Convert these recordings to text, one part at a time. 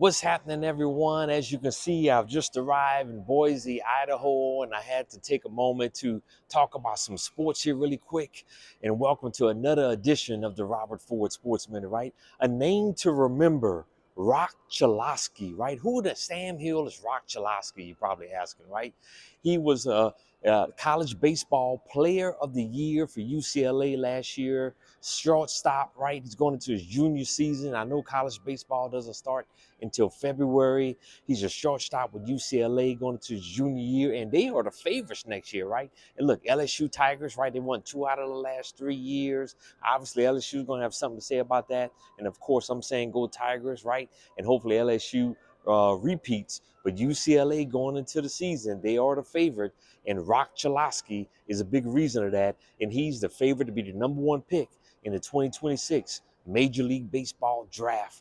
What's happening, everyone? As you can see, I've just arrived in Boise, Idaho, and I had to take a moment to talk about some sports here really quick. And welcome to another edition of the Robert Ford Sports Minute, right? A name to remember, Rock Chalosky, right? Who the Sam Hill is Rock Chalosky, you're probably asking, right? He was a college baseball player of the year for UCLA last year, shortstop, right? He's going into his junior season. I know college baseball doesn't start until February. He's a shortstop with UCLA going into his junior year, and they are the favorites next year, right? And look, LSU Tigers, right? They won 2 out of the last 3 years. Obviously, LSU is going to have something to say about that. And of course, I'm saying go Tigers, right? And hopefully LSU repeats. But UCLA going into the season, they are the favorite. And Rock Chalosky is a big reason of that. And he's the favorite to be the #1 pick in the 2026 Major League Baseball draft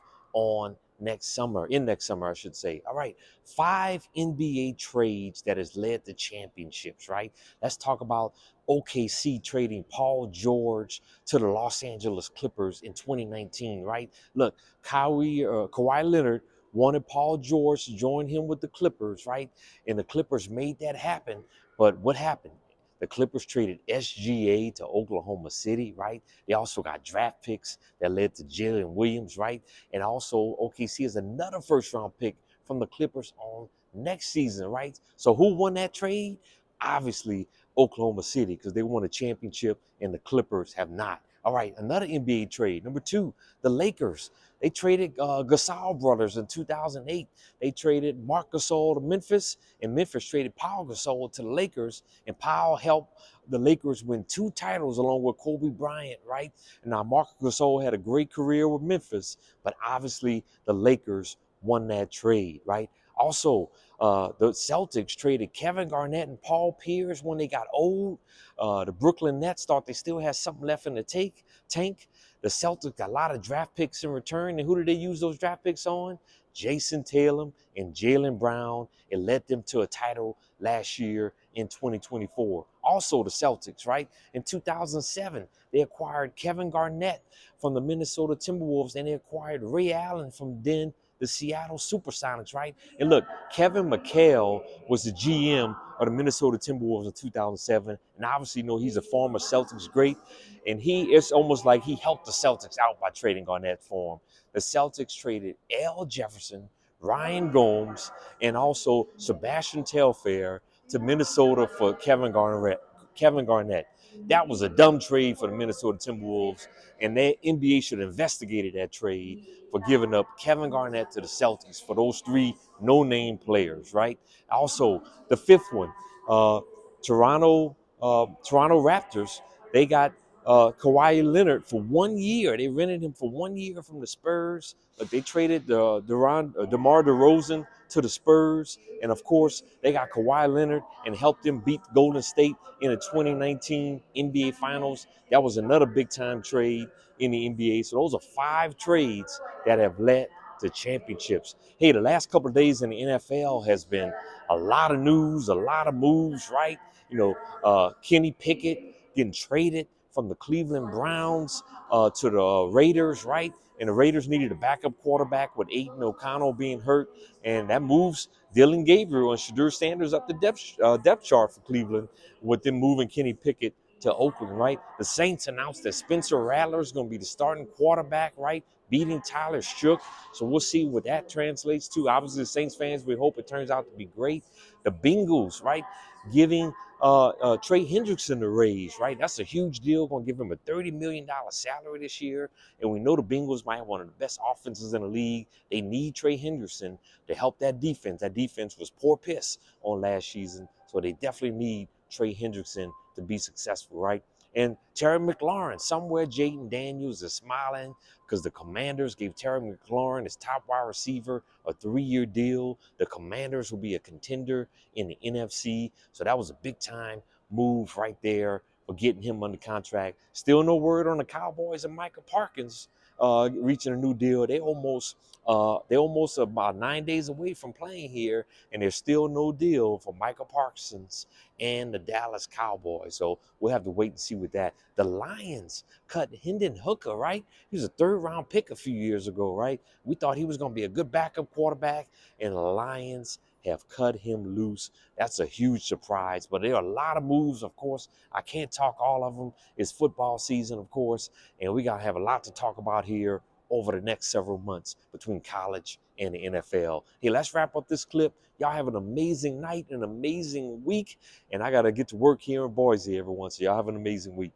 next summer, I should say. All right, 5 NBA trades that has led to championships, right? Let's talk about OKC trading Paul George to the Los Angeles Clippers in 2019, right? Look, Kawhi Leonard wanted Paul George to join him with the Clippers, right? And the Clippers made that happen. But what happened? The Clippers traded SGA to Oklahoma City, right? They also got draft picks that led to Jalen Williams, right? And also OKC is another first-round pick from the Clippers on next season, right? So who won that trade? Obviously, Oklahoma City, because they won a championship and the Clippers have not. All right, another NBA trade. Number 2, the Lakers. They traded Gasol brothers in 2008. They traded Marc Gasol to Memphis, and Memphis traded Paul Gasol to the Lakers, and Paul helped the Lakers win 2 titles along with Kobe Bryant, right? And now Marc Gasol had a great career with Memphis, but obviously the Lakers won that trade, right? Also, the Celtics traded Kevin Garnett and Paul Pierce when they got old. The Brooklyn Nets thought they still had something left in the tank. The Celtics got a lot of draft picks in return. And who did they use those draft picks on? Jason Tatum and Jaylen Brown. It led them to a title last year in 2024. Also, the Celtics, right? In 2007, they acquired Kevin Garnett from the Minnesota Timberwolves, and they acquired Ray Allen from then the Seattle Supersonics, right? And look, Kevin McHale was the GM of the Minnesota Timberwolves in 2007, and obviously, you know, he's a former Celtics great, and it's almost like he helped the Celtics out by trading Garnett for him. The Celtics traded Al Jefferson, Ryan Gomes, and also Sebastian Telfair to Minnesota for Kevin Garnett. That was a dumb trade for the Minnesota Timberwolves, and the NBA should have investigated that trade for giving up Kevin Garnett to the Celtics for those 3 no-name players, right? Also, the 5th one, Toronto Raptors, they got Kawhi Leonard for 1 year. They rented him for 1 year from the Spurs, but they traded DeMar DeRozan to the Spurs. And of course, they got Kawhi Leonard and helped them beat Golden State in the 2019 NBA Finals. That was another big time trade in the NBA. So those are 5 trades that have led to championships. Hey, the last couple of days in the NFL has been a lot of news, a lot of moves, right? You know, Kenny Pickett getting traded from the Cleveland Browns to the Raiders, right? And the Raiders needed a backup quarterback with Aiden O'Connell being hurt, and that moves Dylan Gabriel and Shadur Sanders up the depth chart for Cleveland, with them moving Kenny Pickett to Oakland, right? The Saints announced that Spencer Rattler is going to be the starting quarterback, right? Beating Tyler Shook. So we'll see what that translates to. Obviously, the Saints fans, we hope it turns out to be great. The Bengals, right? Giving Trey Hendrickson the raise, right? That's a huge deal. Going to give him a $30 million salary this year. And we know the Bengals might have one of the best offenses in the league. They need Trey Hendrickson to help that defense. That defense was poor piss on last season. So they definitely need Trey Hendrickson to be successful, right? And Terry McLaurin, somewhere Jaden Daniels is smiling because the Commanders gave Terry McLaurin, his top wide receiver, a 3-year deal. The Commanders will be a contender in the NFC. So that was a big time move right there for getting him under contract. Still no word on the Cowboys and Micah Parsons. reaching a new deal. They're almost about 9 days away from playing here, and there's still no deal for Michael Parsons and the Dallas Cowboys. So we'll have to wait and see with that. The Lions cut Hendon Hooker, right? He was a third-round pick a few years ago, right? We thought he was going to be a good backup quarterback, and the Lions have cut him loose. That's a huge surprise, but there are a lot of moves, of course. I can't talk all of them. It's football season, of course, and we got to have a lot to talk about here over the next several months between college and the NFL. Hey, let's wrap up this clip. Y'all have an amazing night, an amazing week, and I got to get to work here in Boise, everyone, so y'all have an amazing week.